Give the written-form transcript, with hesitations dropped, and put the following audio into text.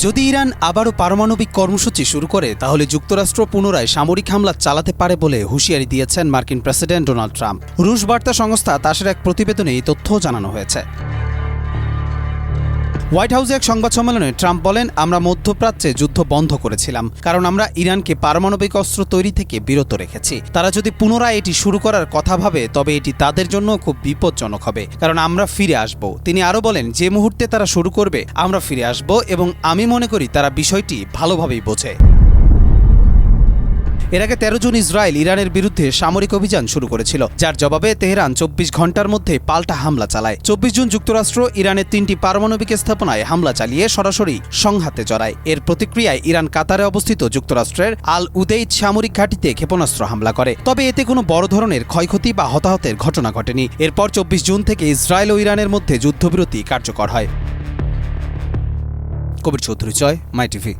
যদি ইরান আবারও পারমাণবিক কর্মসূচি শুরু করে তাহলে যুক্তরাষ্ট্র পুনরায় সামরিক হামলা চালাতে পারে বলে হুঁশিয়ারি দিয়েছেন মার্কিন প্রেসিডেন্ট ডোনাল্ড ট্রাম্প। রুশ বার্তা সংস্থা তাসের এক প্রতিবেদনে এই তথ্য জানানো হয়েছে। হোয়াইট হাউসে এক সংবাদ সম্মেলনে ট্রাম্প বলেন, আমরা মধ্যপ্রাচ্যে যুদ্ধ বন্ধ করেছিলাম কারণ আমরা ইরানকে পারমাণবিক অস্ত্র তৈরি থেকে বিরত রেখেছি। তারা যদি পুনরায় এটি শুরু করার কথা ভাবে তবে এটি তাদের জন্য খুব বিপজ্জনক হবে, কারণ আমরা ফিরে আসব। তিনি আরও বলেন, যে মুহূর্তে তারা শুরু করবে আমরা ফিরে আসব এবং আমি মনে করি তারা বিষয়টি ভালোভাবেই বোঝে। এর আগে ১৩ জুন ইসরায়েল ইরানের বিরুদ্ধে সামরিক অভিযান শুরু করেছিল, যার জবাবে তেহরান ২৪ ঘণ্টার মধ্যে পাল্টা হামলা চালায়। ২৪ জুন যুক্তরাষ্ট্র ইরানের ৩টি পারমাণবিক স্থাপনায় হামলা চালিয়ে সরাসরি সংঘাতে জড়ায়। এর প্রতিক্রিয়ায় ইরান কাতারে অবস্থিত যুক্তরাষ্ট্রের আল উদেইদ সামরিক ঘাঁটিতে ক্ষেপণাস্ত্র হামলা করে। তবে এতে কোনো বড় ধরনের ক্ষয়ক্ষতি বা হতাহতের ঘটনা ঘটেনি। এরপর ২৪ জুন থেকে ইসরায়েল ও ইরানের মধ্যে যুদ্ধবিরতি কার্যকর হয়। কবির চৌধুরী, মাই টিভি।